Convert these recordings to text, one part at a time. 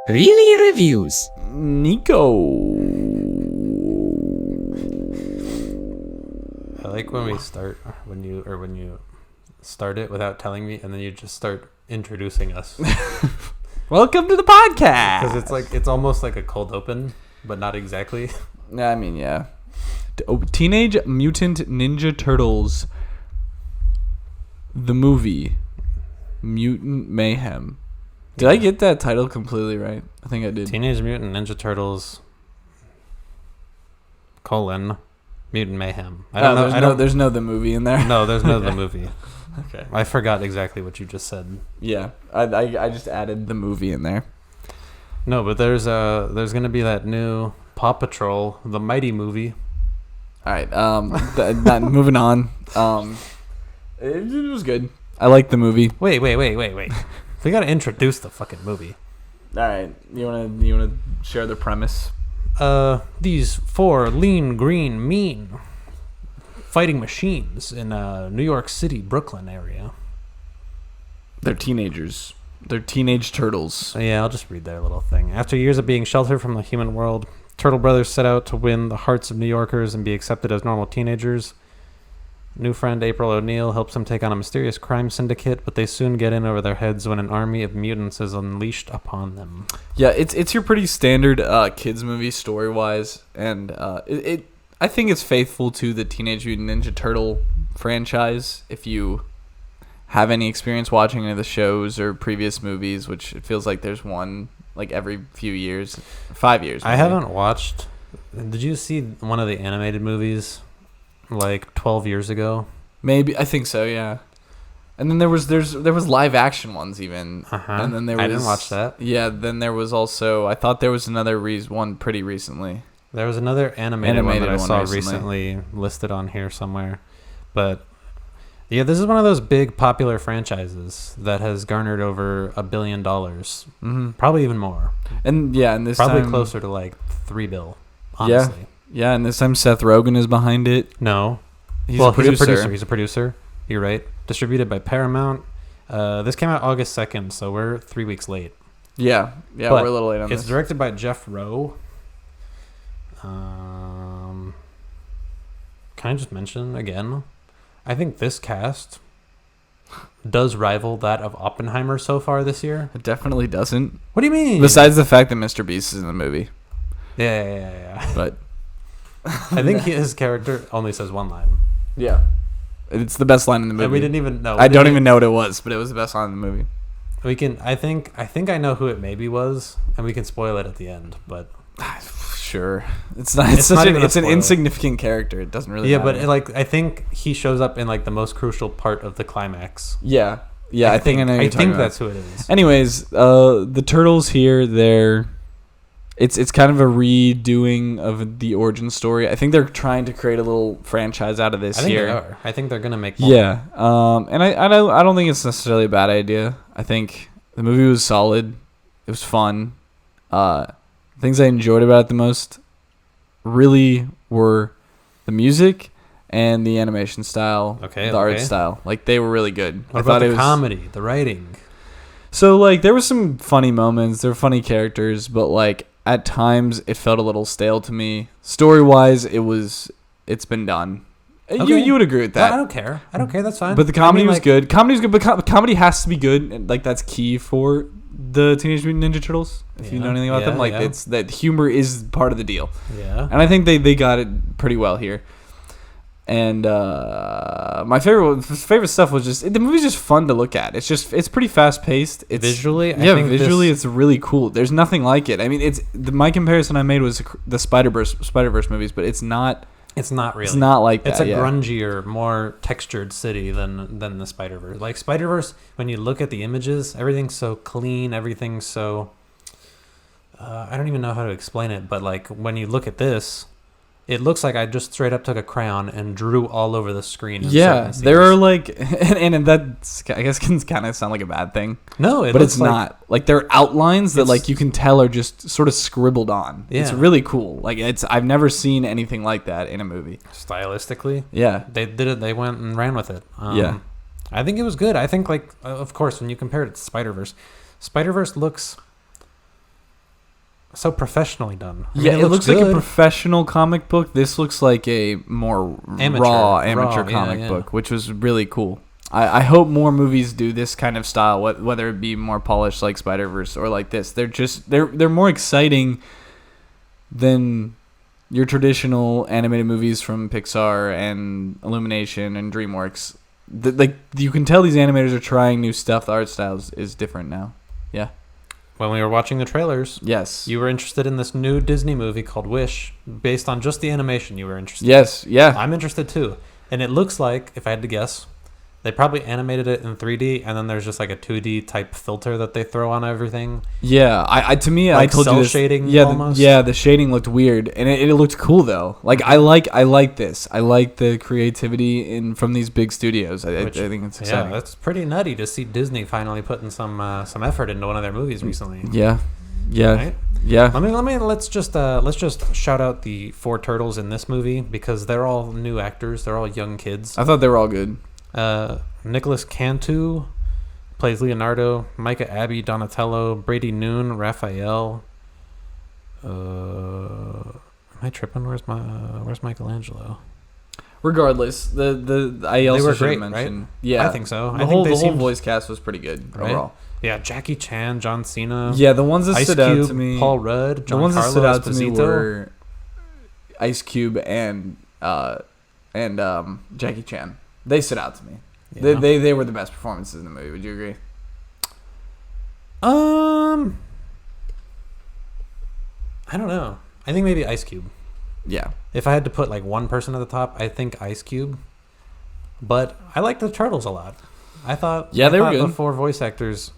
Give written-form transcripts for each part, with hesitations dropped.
Really Reviews. Nico. I like when we start when you start it without telling me, and then you just start introducing us. Welcome to the podcast. Because it's almost like a cold open, but not exactly. I mean, yeah. Teenage Mutant Ninja Turtles, the movie, Mutant Mayhem. Did I get that title completely right? I think I did. Teenage Mutant Ninja Turtles, Mutant Mayhem. I don't know. There's no the movie in there. No, there's no the movie. Okay. I forgot exactly what you just said. Yeah, I just added the movie in there. No, but there's gonna be that new Paw Patrol, the Mighty movie. All right. Moving on. It was good. I like the movie. Wait. We gotta introduce the fucking movie. All right. You wanna share the premise? These four lean, green, mean fighting machines in New York City, Brooklyn area. They're teenagers. They're teenage turtles. Yeah, I'll just read their little thing. After years of being sheltered from the human world, Turtle Brothers set out to win the hearts of New Yorkers and be accepted as normal teenagers. New friend April O'Neil helps them take on a mysterious crime syndicate, but they soon get in over their heads when an army of mutants is unleashed upon them. Yeah, it's your pretty standard kids movie story wise, and I think it's faithful to the Teenage Mutant Ninja Turtle franchise. If you have any experience watching any of the shows or previous movies, which it feels like there's one like every few years, 5 years. Maybe. I haven't watched. Did you see one of the animated movies like 12 years ago? Maybe, I think so. Yeah. And then there was live action ones even. And then there was, I didn't watch that. Yeah. Then there was also, I thought there was another one pretty recently. There was another animated one that I saw recently listed on here somewhere. But yeah, this is one of those big popular franchises that has garnered over $1 billion. Mm-hmm. Probably even more. And yeah, and this probably time, closer to like $3 billion, honestly. Yeah, and this time Seth Rogen is behind it. No. He's a producer. He's a producer. You're right. Distributed by Paramount. This came out August 2nd, so we're 3 weeks late. Yeah, but we're a little late on this. It's directed by Jeff Rowe. Can I just mention again? I think this cast does rival that of Oppenheimer so far this year. It definitely doesn't. What do you mean? Besides the fact that Mr. Beast is in the movie. Yeah. But I think his character only says one line. Yeah. It's the best line in the movie. And we didn't even know. I don't even know what it was, but it was the best line in the movie. We can. I think I know who it maybe was, and we can spoil it at the end. But sure, it's not. It's an insignificant character. It doesn't really. Yeah, matter. but I think he shows up in like the most crucial part of the climax. Yeah. I think I know. I think that's who it is. Anyways, the turtles here, it's kind of a redoing of the origin story. I think they're trying to create a little franchise out of this. I think here. they are. I think they're gonna make more. Yeah. And I don't think it's necessarily a bad idea. I think the movie was solid. It was fun. Things I enjoyed about it the most really were the music and the animation style, art style. Like, they were really good. What about the comedy, the writing? So, like, there were some funny moments. There were funny characters, but, like, at times it felt a little stale to me. Story-wise, it's been done. Okay. You would agree with that. No, I don't care. That's fine. But the comedy was good. Comedy's good, but comedy has to be good. And, like, that's key for the Teenage Mutant Ninja Turtles. If you know anything about them, like it's that humor is part of the deal. Yeah. And I think they got it pretty well here. And my favorite stuff was just the movie's just fun to look at. It's pretty fast paced. It's visually, visually it's really cool. There's nothing like it. I mean, my comparison I made was the Spider-Verse movies, but it's not. It's not really. It's not like that. It's a grungier, more textured city than the Spider-Verse. Like Spider-Verse, when you look at the images, everything's so clean. Everything's so. I don't even know how to explain it, but like when you look at this, it looks like I just straight up took a crayon and drew all over the screen. Yeah, there are like, and that's, I guess, can kind of sound like a bad thing. No, but it's not. Like, there are outlines that like you can tell are just sort of scribbled on. Yeah. It's really cool. Like, I've never seen anything like that in a movie. Stylistically, yeah, they did it. They went and ran with it. Yeah, I think it was good. I think, like, of course, when you compare it to Spider-Verse looks so professionally done. I Yeah, mean, it looks like a good. professional comic book. This looks like a more amateur comic book, which was really cool. I hope more movies do this kind of style, whether it be more polished like Spider-Verse or like this. They're more exciting than your traditional animated movies from Pixar and Illumination and DreamWorks. Like, you can tell these animators are trying new stuff. The art style is different now. Yeah. When we were watching the trailers, Yes. you were interested in this new Disney movie called Wish. Based on just the animation, you were interested. Yes. Yeah. I'm interested too. And it looks like, if I had to guess, they probably animated it in 3D, and then there's just like a 2D type filter that they throw on everything. Yeah, I to me, Like I told you this. shading, Yeah, almost. the shading looked weird, and it looked cool though. Like I like this. I like the creativity from these big studios. I think it's exciting. Yeah, that's pretty nutty to see Disney finally putting some effort into one of their movies recently. Yeah. Right? Yeah. Let's just shout out the 4 turtles in this movie, because they're all new actors. They're all young kids. I thought they were all good. Nicholas Cantu plays Leonardo. Micah Abbey, Donatello. Brady Noon, Raphael. Am I tripping? Where's Michelangelo? Regardless, I also were should great, have mentioned. right? Yeah, I think so. The I think whole they seemed- voice cast was pretty good Right? overall. Yeah, Jackie Chan, John Cena. Yeah, the ones that Ice stood Cube, out to me. Paul Rudd, John the ones that stood out to me Esposito. were Ice Cube and Jackie Chan. They stood out to me. Yeah. They were the best performances in the movie. Would you agree? I don't know. I think maybe Ice Cube. Yeah. If I had to put like one person at the top, I think Ice Cube. But I like the Turtles a lot. I thought they were the good. 4 voice actors.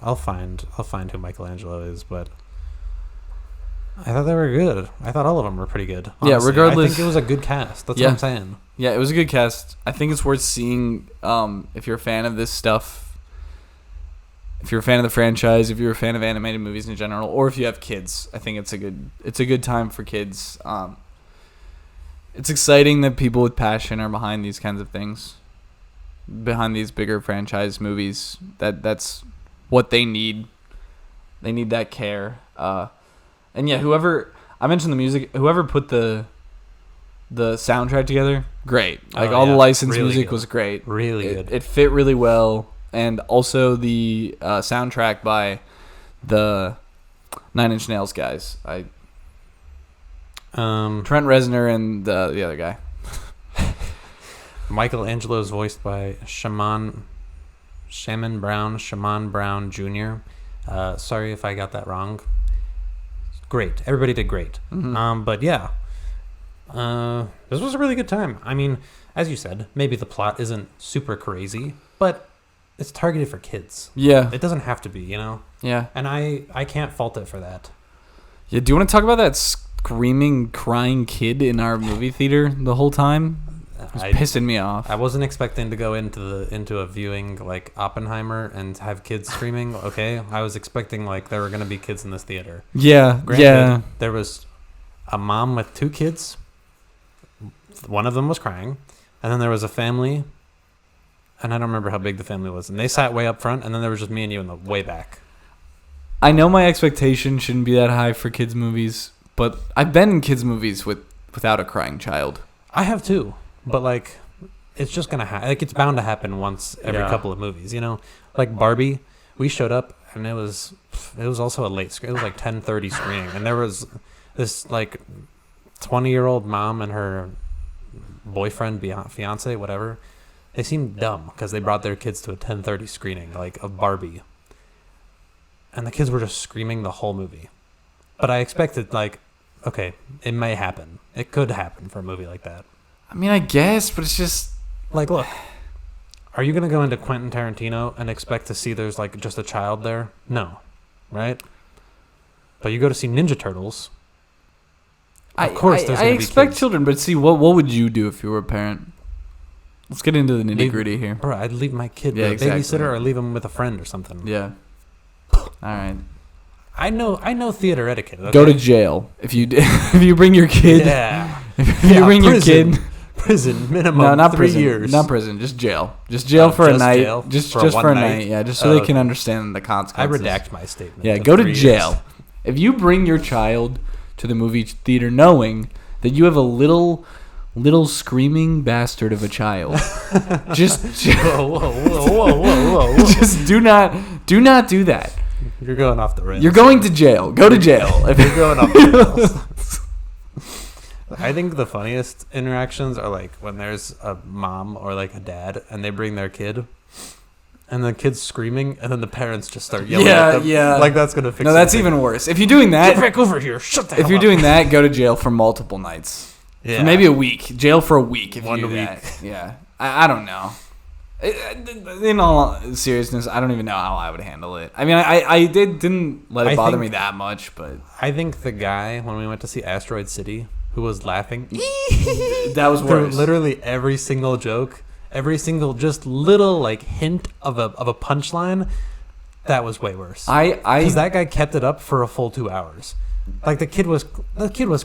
I'll find who Michelangelo is, but I thought they were good. I thought all of them were pretty good. Honestly. Yeah, regardless- I think it was a good cast. That's Yeah. what I'm saying. Yeah, it was a good cast. I think it's worth seeing if you're a fan of this stuff. If you're a fan of the franchise, if you're a fan of animated movies in general, or if you have kids, I think it's a good time for kids. It's exciting that people with passion are behind these kinds of things, behind these bigger franchise movies. That's what they need. They need that care. And yeah, I mentioned the music. Whoever put the soundtrack together, great. Like all the licensed really music good. was great. Really good. It fit really well, and also the soundtrack by the 9 Inch Nails guys. Trent Reznor and the other guy. Michelangelo is voiced by Shaman Brown Jr. Sorry if I got that wrong. Great. Everybody did great. Mm-hmm. But yeah, this was a really good time. I mean, as you said, maybe the plot isn't super crazy, but it's targeted for kids. Yeah. It doesn't have to be, you know? Yeah. And I can't fault it for that. Yeah. Do you want to talk about that screaming, crying kid in our movie theater the whole time? It was pissing me off. I wasn't expecting to go into a viewing like Oppenheimer and have kids screaming. Okay, I was expecting like there were gonna be kids in this theater. Yeah. Granted, Yeah. there was a mom with 2 kids. One of them was crying, and then there was a family, and I don't remember how big the family was. And they sat way up front, and then there was just me and you in the way back. I know my expectation shouldn't be that high for kids movies, but I've been in kids movies without a crying child. I have too, but like, it's just gonna happen. Like, it's bound to happen once every couple of movies, you know. Like Barbie, we showed up, and it was also a late screen. It was like 10:30 screening, and there was this like 20-year-old mom and her boyfriend, fiance, whatever. They seemed dumb because they brought their kids to a 10:30 screening like of Barbie, and the kids were just screaming the whole movie. But I expected like, okay, it may happen. It could happen for a movie like that. I mean, I guess, but it's just Like, look, are you going to go into Quentin Tarantino and expect to see there's, like, just a child there? No. Right? But you go to see Ninja Turtles. Of course there's I going to be expect kids. children, but see, what would you do if you were a parent? Let's get into the nitty-gritty here. Bro, I'd leave my kid Yeah, with a exactly. babysitter or leave him with a friend or something. Yeah. All right. I know theater etiquette. Okay? Go to jail if you if you bring your kid. Yeah. If you bring prison. your kid. Prison, minimum No, not 3 prison. years. Not prison. Just jail. Just jail for a just night. jail? Just For just one for a night? night. Yeah, just so they can understand the I consequences. redact my statement. Yeah, of go to 3 years. jail. If you bring your child to the movie theater knowing that you have a little screaming bastard of a child, just just do not do that. You're going off the rails. You're going to jail. Go to jail. If you're going off the rails. I think the funniest interactions are like when there's a mom or like a dad and they bring their kid and the kid's screaming and then the parents just start yelling at them. Yeah. Like that's going to fix it. No, that's even worse. If you're doing that, get back over here. Shut the hell up. If you're doing that, go to jail for multiple nights. Yeah. For maybe a week. Jail for a week if you do that. Yeah. I don't know. In all seriousness, I don't even know how I would handle it. I mean, I didn't let it bother me that much, but I think the guy when we went to see Asteroid City who was laughing that was worse. Literally every single joke, every single just little like hint of a punchline, that was way worse. Because that guy kept it up for a full 2 hours. Like the kid was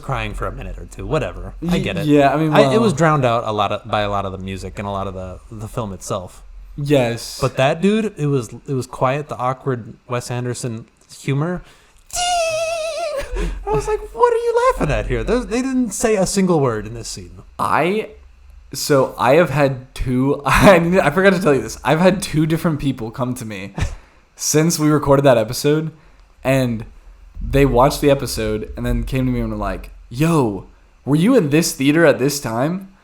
crying for a minute or two. Whatever, I get it. Yeah, I mean, it was drowned out by a lot of the music and a lot of the film itself. Yes, but that dude, it was quiet. The awkward Wes Anderson humor. I was like, what are you laughing at here? They didn't say a single word in this scene. I have had two. I forgot to tell you this. I've had two different people come to me since we recorded that episode, and they watched the episode and then came to me and were like, "Yo, were you in this theater at this time?"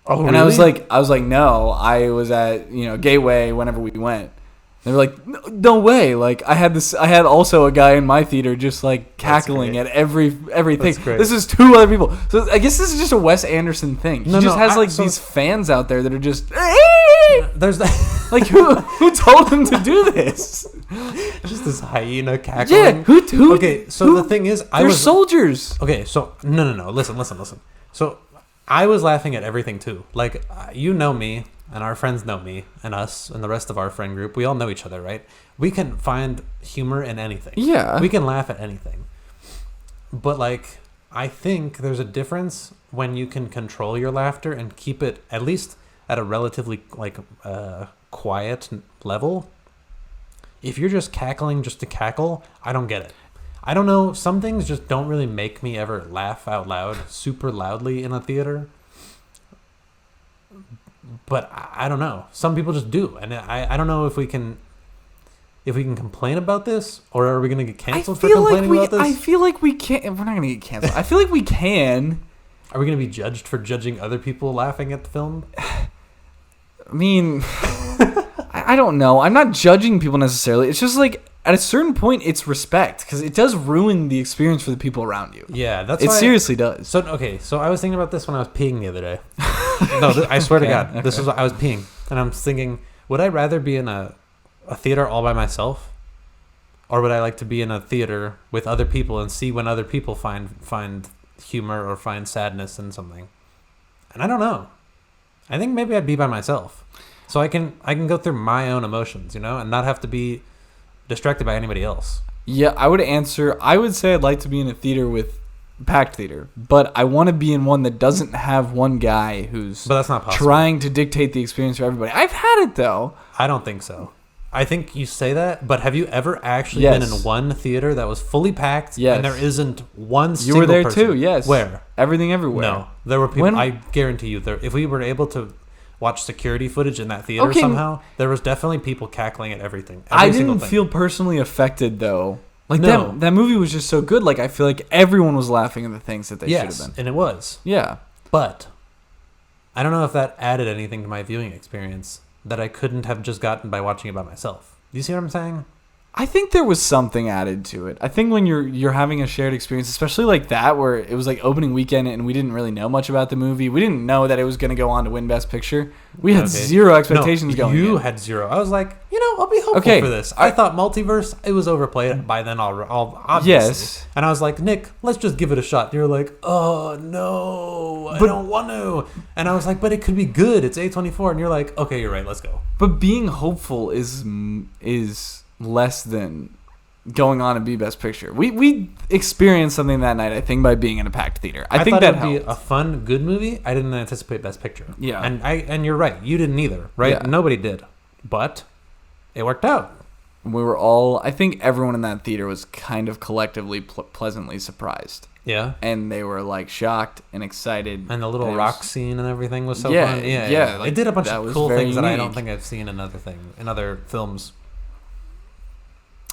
Oh, and really? I was like, "No, I was at Gateway whenever we went." They were like, "No way!" Like I had also a guy in my theater just like cackling at everything. This is two other people. So I guess this is just a Wes Anderson thing. He just has these fans out there that are just. There's that. Like who told him to do this? Just this hyena cackling. Yeah. Who? Okay. So the thing is, they're soldiers. Okay. So no. Listen. So I was laughing at everything too. Like you know me. And our friends know me, and us, and the rest of our friend group. We all know each other, right? We can find humor in anything. Yeah. We can laugh at anything. But, like, I think there's a difference when you can control your laughter and keep it at least at a relatively, like, quiet level. If you're just cackling just to cackle, I don't get it. I don't know. Some things just don't really make me ever laugh out loud super loudly in a theater. But I don't know. Some people just do, and I don't know if we can complain about this, or are we going to get canceled for complaining about this? I feel like we can't. We're not going to get canceled. I feel like we can. Are we going to be judged for judging other people laughing at the film? I mean, I don't know. I'm not judging people necessarily. It's just like at a certain point, it's respect because it does ruin the experience for the people around you. Yeah, it seriously does. So I was thinking about this when I was peeing the other day. No, I swear to God, okay. This was I was peeing, and I'm thinking, would I rather be in a theater all by myself, or would I like to be in a theater with other people and see when other people find humor or find sadness in something? And I don't know. I think maybe I'd be by myself, so I can go through my own emotions, and not have to be distracted by anybody else. Yeah, I would say I'd like to be in a theater with packed theater, but I want to be in one that doesn't have one guy who's but that's not possible. Trying to dictate the experience for everybody. I've had it though. I don't think so. I think you say that, but have you ever actually been in one theater that was fully packed and there isn't one single person? You were there too, yes. Where? Everything Everywhere. No. There were people, I guarantee you, if we were able to watch security footage in that theater somehow, there was definitely people cackling at everything. I didn't feel personally affected though. Like that movie was just so good. Like I feel like everyone was laughing at the things that they should have been. And it was. Yeah. But I don't know if that added anything to my viewing experience that I couldn't have just gotten by watching it by myself. Do you see what I'm saying? I think there was something added to it. I think when you're having a shared experience, especially like that, where it was like opening weekend and we didn't really know much about the movie. We didn't know that it was going to go on to win Best Picture. We had zero expectations going in. You had zero. I was like, I'll be hopeful for this. I thought multiverse, it was overplayed by then all obviously. Yes. And I was like, Nick, let's just give it a shot. You're like, oh no, I don't want to. And I was like, but it could be good. It's A24. And you're like, okay, you're right. Let's go. But being hopeful is less than going on and be Best Picture. We experienced something that night, I think, by being in a packed theater. I think that helped. Be a fun, good movie. I didn't anticipate Best Picture. Yeah. And you're right. You didn't either, right? Yeah. Nobody did. But it worked out. We were all, I think everyone in that theater was kind of collectively pleasantly surprised. Yeah. And they were like shocked and excited. And the little rock scene and everything was so Yeah, fun. Yeah. Like, it did a bunch of cool things that I don't unique. think I've seen in other films.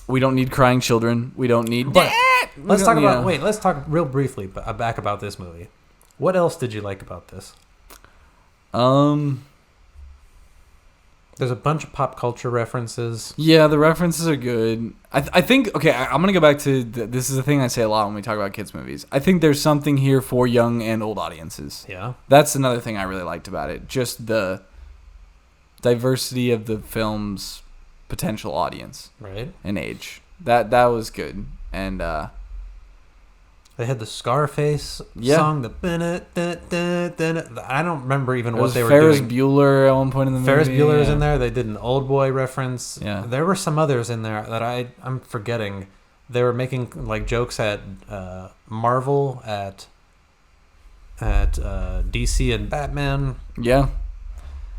We don't need crying children. We don't need. But let's talk real briefly back about this movie. What else did you like about this? There's a bunch of pop culture references. Yeah, the references are good. I think, okay, I'm going to go back to, this is the thing I say a lot when we talk about kids' movies. I think there's something here for young and old audiences. Yeah. That's another thing I really liked about it. Just the diversity of the film's potential audience. Right. And age. That was good. And, they had the Scarface song, I don't remember even what they were Ferris doing. Bueller at one point in the movie. Ferris Bueller is in there. They did an Old Boy reference. Yeah. There were some others in there that I'm forgetting. They were making like jokes at Marvel, at DC and Batman. Yeah.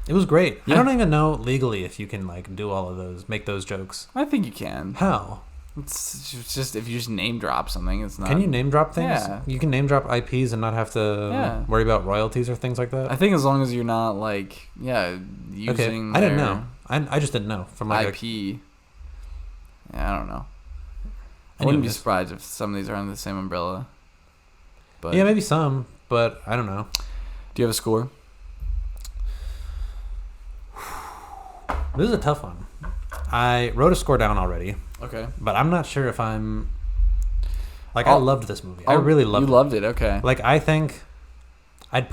It was great. Yeah. I don't even know legally if you can like do all of those, make those jokes. I think you can. How? It's just if you just name drop something, it's not. Can you name drop things? Yeah. You can name drop IPs and not have to worry about royalties or things like that? I think as long as you're not like using I didn't know. I just didn't know from like IP. Yeah, I don't know. I wouldn't be surprised if some of these are under the same umbrella. But yeah, maybe some, but I don't know. Do you have a score? This is a tough one. I wrote a score down already. Okay. But I'm not sure if I'm... Like, I loved this movie. I really loved it. You loved it, okay. Like, I think I'd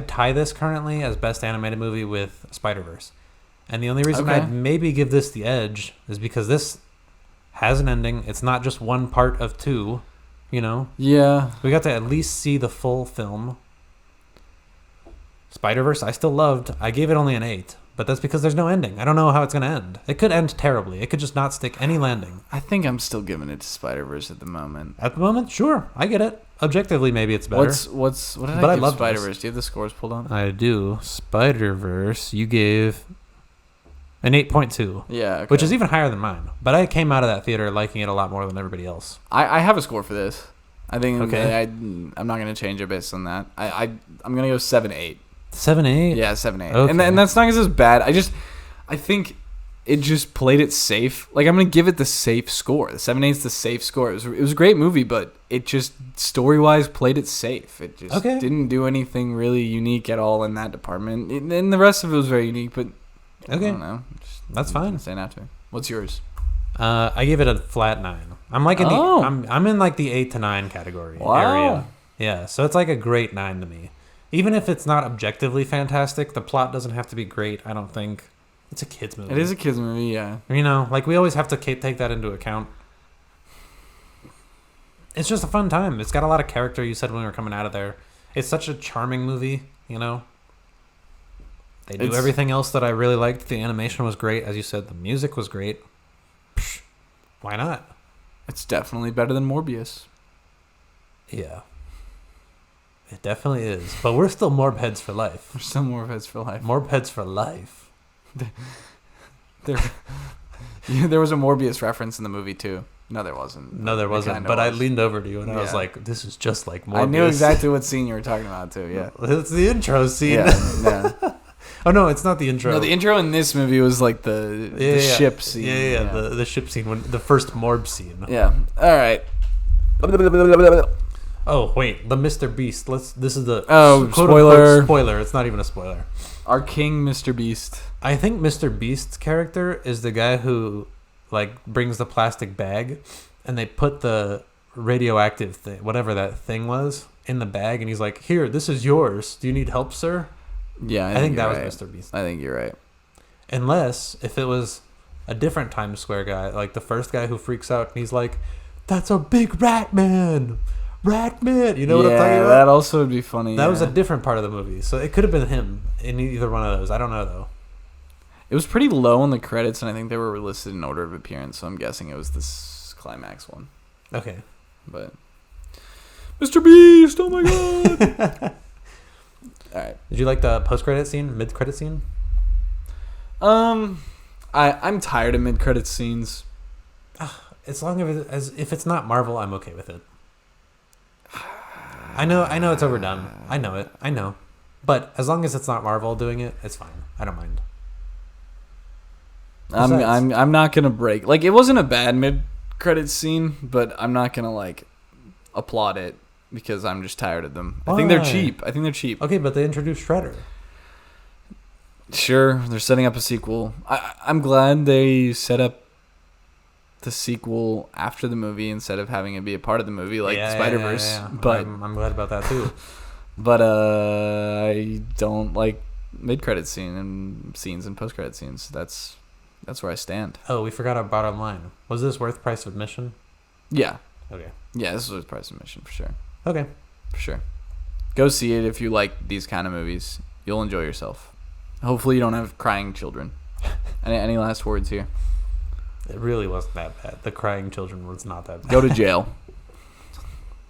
tie this currently as best animated movie with Spider-Verse. And the only reason I'd maybe give this the edge is because this has an ending. It's not just one part of two, you know? Yeah. We got to at least see the full film. Spider-Verse, I still loved. I gave it only an 8. But that's because there's no ending. I don't know how it's going to end. It could end terribly. It could just not stick any landing. I think I'm still giving it to Spider-Verse at the moment. At the moment, sure. I get it. Objectively, maybe it's better. What did I give Spider-Verse? Do you have the scores pulled on? I do. Spider-Verse, you gave an 8.2. Yeah. Okay. Which is even higher than mine. But I came out of that theater liking it a lot more than everybody else. I have a score for this. I think okay. I'm not going to change it based on that. I'm going to go 7-8. 7-8? Yeah, 7-8. Okay. And that's not because it's bad. I think it just played it safe. Like, I'm going to give it the safe score. The 7-8 is the safe score. It was a great movie, but it just, story-wise, played it safe. It just didn't do anything really unique at all in that department. And the rest of it was very unique, but I don't know. That's fine. Stand out to me. What's yours? I give it a flat 9. I'm like I'm in like the 8 to 9 category area. Yeah, so it's like a great 9 to me. Even if it's not objectively fantastic, the plot doesn't have to be great, I don't think. It's a kid's movie. It is a kid's movie, yeah. You know, like we always have to take that into account. It's just a fun time. It's got a lot of character, you said when we were coming out of there. It's such a charming movie, you know? They do everything else that I really liked. The animation was great. As you said, the music was great. Psh, why not? It's definitely better than Morbius. Yeah. It definitely is. But we're still Morb heads for life. We're still Morb heads for life. Morb heads for life. There was a Morbius reference in the movie, too. No, there wasn't. No, there wasn't. But I leaned over to you and I was like, this is just like Morbius. I knew exactly what scene you were talking about, too, yeah. It's the intro scene. Yeah. Oh, no, it's not the intro. No, the intro in this movie was like the ship scene. Yeah. The ship scene, the first Morb scene. Yeah. All right. Oh, wait. The Mr. Beast. This is the spoiler. Spoiler. It's not even a spoiler. Our king, Mr. Beast. I think Mr. Beast's character is the guy who like brings the plastic bag and they put the radioactive thing, whatever that thing was, in the bag and he's like, "Here, this is yours. Do you need help, sir?" Yeah, I think that was Mr. Beast. I think you're right. Unless if it was a different Times Square guy, like the first guy who freaks out and he's like, "That's a big rat man." Ratman, you know what I'm talking about? That also would be funny. That was a different part of the movie, so it could have been him in either one of those. I don't know though. It was pretty low on the credits, and I think they were listed in order of appearance, so I'm guessing it was this climax one. Okay, but Mr. Beast, oh my god! All right. Did you like the post-credit scene, mid-credit scene? I'm tired of mid-credit scenes. As long as if it's not Marvel, I'm okay with it. I know it's overdone. I know it. I know. But as long as it's not Marvel doing it, it's fine. I don't mind. I'm not gonna break. Like, it wasn't a bad mid-credit scene, but I'm not gonna like applaud it because I'm just tired of them. Why? I think they're cheap. Okay, but they introduced Shredder. Sure, they're setting up a sequel. I'm glad they set up the sequel after the movie instead of having it be a part of the movie, like Spider-Verse. Yeah. But I'm glad about that too. But I don't like mid-credit scenes and post-credit scenes. That's where I stand. Oh, we forgot our bottom line. Was this worth price of admission? Yeah. Okay. Yeah, this is worth price of admission for sure. Okay. For sure. Go see it if you like these kind of movies. You'll enjoy yourself. Hopefully you don't have crying children. Any last words here? It really wasn't that bad. The crying children was not that bad. Go to jail.